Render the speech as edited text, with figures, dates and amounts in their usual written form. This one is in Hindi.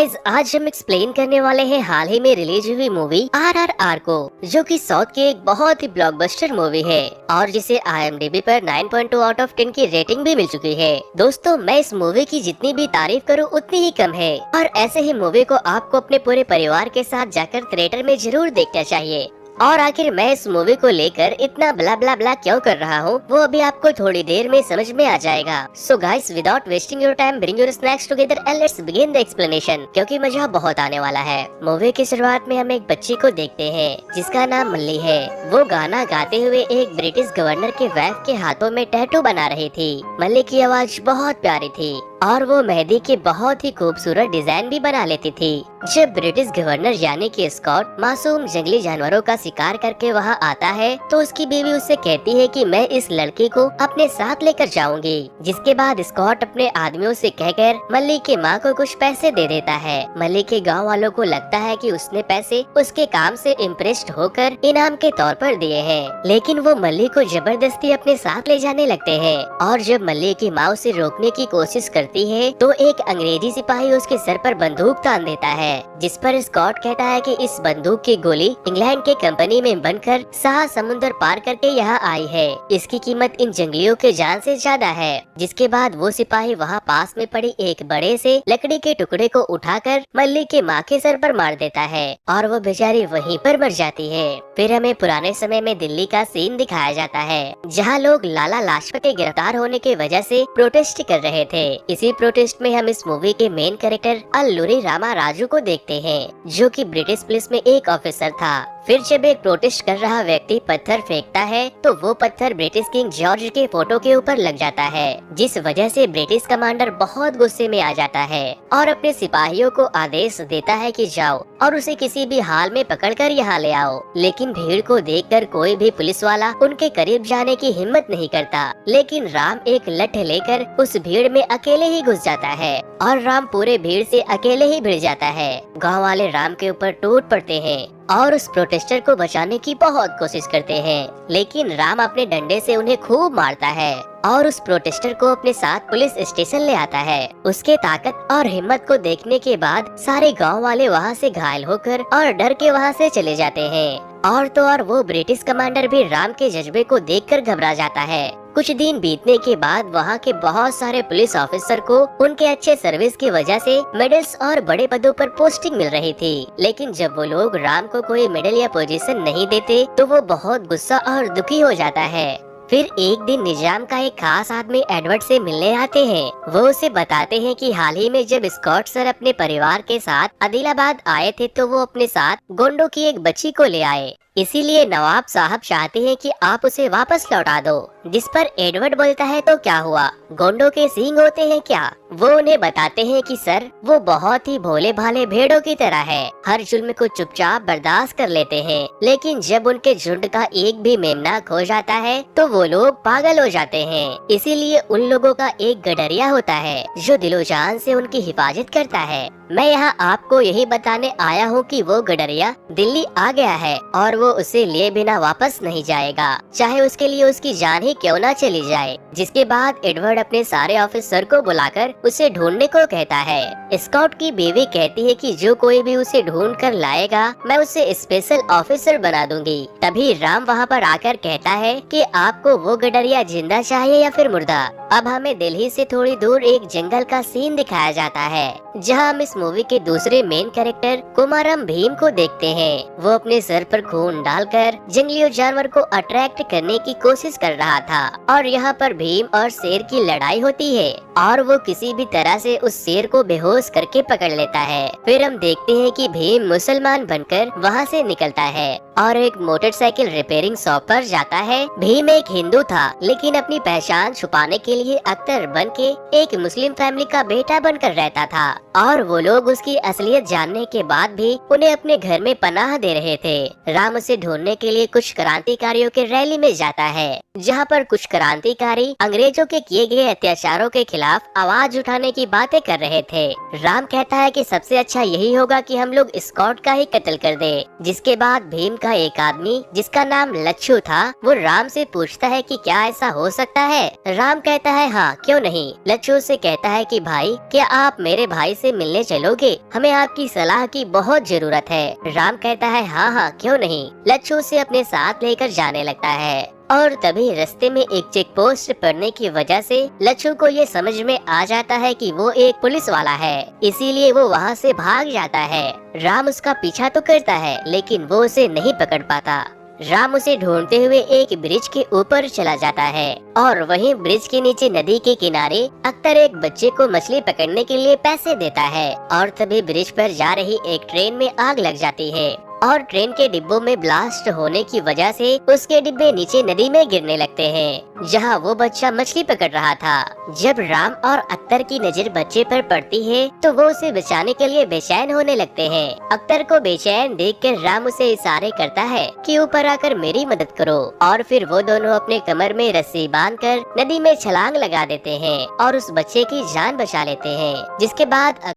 गाइज आज हम एक्सप्लेन करने वाले हैं हाल ही में रिलीज हुई मूवी RRR को, जो कि साउथ की एक बहुत ही ब्लॉकबस्टर मूवी है और जिसे IMDb पर 9.2 आउट ऑफ 10 की रेटिंग भी मिल चुकी है। दोस्तों, मैं इस मूवी की जितनी भी तारीफ करूं उतनी ही कम है और ऐसे ही मूवी को आपको अपने पूरे परिवार के साथ जाकर थिएटर में जरूर देखना चाहिए। और आखिर मैं इस मूवी को लेकर इतना ब्ला ब्ला ब्ला क्यों कर रहा हूँ वो अभी आपको थोड़ी देर में समझ में आ जाएगा। So guys, without wasting your time, bring your snacks together and let's begin the explanation, क्योंकि मजा बहुत आने वाला है। मूवी की शुरुआत में हम एक बच्ची को देखते हैं जिसका नाम मल्ली है। वो गाना गाते हुए एक ब्रिटिश गवर्नर के वाइफ के हाथों में टैटू बना रही थी। मल्ली की आवाज बहुत प्यारी थी और वो मेहंदी के बहुत ही खूबसूरत डिजाइन भी बना लेती थी। जब ब्रिटिश गवर्नर यानी कि स्कॉट मासूम जंगली जानवरों का शिकार करके वहाँ आता है तो उसकी बीवी उससे कहती है कि मैं इस लड़की को अपने साथ लेकर जाऊंगी। जिसके बाद स्कॉट अपने आदमियों से कहकर मल्ली के माँ को कुछ पैसे दे देता है। मल्ली के गाँव वालों को लगता है कि उसने पैसे उसके काम से इम्प्रेस्ड होकर इनाम के तौर पर दिए हैं, लेकिन वो मल्ली को जबरदस्ती अपने साथ ले जाने लगते हैं। और जब मल्ली की माँ उसे रोकने की कोशिश करती है तो एक अंग्रेजी सिपाही उसके सर पर बंदूक तान देता है, जिस पर स्कॉट कहता है कि इस बंदूक की गोली इंग्लैंड के कंपनी में बनकर 7 समुद्र पार करके यहाँ आई है। इसकी कीमत इन जंगलियों के जान से ज्यादा है। जिसके बाद वो सिपाही वहाँ पास में पड़ी एक बड़े से लकड़ी के टुकड़े को उठाकर मल्ली के माँ के सर पर मार देता है और वो बेचारी वहीं पर मर जाती है। फिर हमें पुराने समय में दिल्ली का सीन दिखाया जाता है, जहाँ लोग लाला लाजपत के गिरफ्तार होने की वजह से प्रोटेस्ट कर रहे थे। इसी प्रोटेस्ट में हम इस मूवी के मेन कैरेक्टर अल्लूरी रामा राजू को देखते हैं, जो कि ब्रिटिश पुलिस में एक ऑफिसर था। फिर जब एक प्रोटेस्ट कर रहा व्यक्ति पत्थर फेंकता है तो वो पत्थर ब्रिटिश किंग जॉर्ज के फोटो के ऊपर लग जाता है, जिस वजह से ब्रिटिश कमांडर बहुत गुस्से में आ जाता है और अपने सिपाहियों को आदेश देता है कि जाओ और उसे किसी भी हाल में पकड़कर यहाँ ले आओ। लेकिन भीड़ को देखकर कोई भी पुलिस वाला उनके करीब जाने की हिम्मत नहीं करता। लेकिन राम एक लठ लेकर उस भीड़ में अकेले ही घुस जाता है और राम पूरे भीड़ से अकेले ही भिड़ जाता है। गाँव वाले राम के ऊपर टूट पड़ते हैं और उस प्रोटेस्टर को बचाने की बहुत कोशिश करते हैं, लेकिन राम अपने डंडे से उन्हें खूब मारता है और उस प्रोटेस्टर को अपने साथ पुलिस स्टेशन ले आता है। उसके ताकत और हिम्मत को देखने के बाद सारे गांव वाले वहां से घायल होकर और डर के वहां से चले जाते हैं। और तो और वो ब्रिटिश कमांडर भी राम के जज्बे को देखकर घबरा जाता है। कुछ दिन बीतने के बाद वहाँ के बहुत सारे पुलिस ऑफिसर को उनके अच्छे सर्विस की वजह से मेडल्स और बड़े पदों पर पोस्टिंग मिल रही थी। लेकिन जब वो लोग राम को कोई मेडल या पोजीशन नहीं देते तो वो बहुत गुस्सा और दुखी हो जाता है। फिर एक दिन निजाम का एक खास आदमी एडवर्ड से मिलने आते हैं। वो उसे बताते हैं कि हाल ही में जब स्कॉट सर अपने परिवार के साथ आदिलाबाद आए थे तो वो अपने साथ गोंडों की एक बच्ची को ले आए, इसीलिए नवाब साहब चाहते हैं कि आप उसे वापस लौटा दो। जिस पर एडवर्ड बोलता है तो क्या हुआ, गोंडों के सींग होते हैं क्या? वो उन्हें बताते हैं कि सर वो बहुत ही भोले भाले भेड़ों की तरह है, हर जुल्म को चुपचाप बर्दाश्त कर लेते हैं, लेकिन जब उनके झुंड का एक भी मेमना खो जाता है तो वो लोग पागल हो जाते हैं। इसीलिए उन लोगों का एक गडरिया होता है जो दिलो जान से उनकी हिफाजत करता है। मैं यहाँ आपको यही बताने आया हूँ कि वो गडरिया दिल्ली आ गया है और वो उसे लिए बिना वापस नहीं जाएगा, चाहे उसके लिए उसकी जान ही क्यों ना चली जाए। जिसके बाद एडवर्ड अपने सारे ऑफिसर को बुलाकर उसे ढूंढने को कहता है। स्कॉट की बीवी कहती है कि जो कोई भी उसे ढूंढ कर लाएगा मैं उसे स्पेशल ऑफिसर बना दूंगी। तभी राम वहाँ पर आकर कहता है कि आपको वो गडरिया जिंदा चाहिए या फिर मुर्दा। अब हमें दिल्ली से थोड़ी दूर एक जंगल का सीन दिखाया जाता है, जहां हम इस मूवी के दूसरे मेन कैरेक्टर कुमारम भीम को देखते हैं। वो अपने सर पर खून डालकर जंगली जानवर को अट्रैक्ट करने की कोशिश कर रहा था और यहाँ पर भीम और शेर की लड़ाई होती है और वो किसी भी तरह से उस शेर को बेहोश करके पकड़ लेता है। फिर हम देखते हैं कि भीम मुसलमान बनकर वहाँ से निकलता है और एक मोटरसाइकिल रिपेयरिंग शॉप पर जाता है। भीम एक हिंदू था, लेकिन अपनी पहचान छुपाने के लिए अख्तर बन के एक मुस्लिम फैमिली का बेटा बनकर रहता था और वो लोग उसकी असलियत जानने के बाद भी उन्हें अपने घर में पनाह दे रहे थे। राम उसे ढूंढने के लिए कुछ क्रांतिकारियों के रैली में जाता है, जहाँ पर कुछ क्रांतिकारी अंग्रेजों के किए गए अत्याचारों के खिलाफ आवाज उठाने की बातें कर रहे थे। राम कहता है कि सबसे अच्छा यही होगा कि हम लोग स्कॉट का ही कत्ल कर दे। जिसके बाद भीम का एक आदमी जिसका नाम लच्छू था वो राम से पूछता है कि क्या ऐसा हो सकता है। राम कहता है हाँ क्यों नहीं। लच्छू से कहता है कि भाई क्या आप मेरे भाई से से मिलने चलोगे? हमें आपकी सलाह की बहुत जरूरत है। राम कहता है हाँ हाँ क्यों नहीं। लच्छू उसे अपने साथ लेकर जाने लगता है और तभी रास्ते में एक चेक पोस्ट पड़ने की वजह से लच्छू को ये समझ में आ जाता है कि वो एक पुलिस वाला है, इसीलिए वो वहाँ से भाग जाता है। राम उसका पीछा तो करता है लेकिन वो उसे नहीं पकड़ पाता। राम उसे ढूंढते हुए एक ब्रिज के ऊपर चला जाता है और वहीं ब्रिज के नीचे नदी के किनारे अख्तर एक बच्चे को मछली पकड़ने के लिए पैसे देता है और तभी ब्रिज पर जा रही एक ट्रेन में आग लग जाती है और ट्रेन के डिब्बों में ब्लास्ट होने की वजह से उसके डिब्बे नीचे नदी में गिरने लगते हैं, जहां वो बच्चा मछली पकड़ रहा था। जब राम और अख्तर की नजर बच्चे पर पड़ती है तो वो उसे बचाने के लिए बेचैन होने लगते हैं। अख्तर को बेचैन देखकर राम उसे इशारे करता है कि ऊपर आकर मेरी मदद करो और फिर वो दोनों अपने कमर में रस्सी बांधकर नदी में छलांग लगा देते हैं और उस बच्चे की जान बचा लेते हैं, जिसके बाद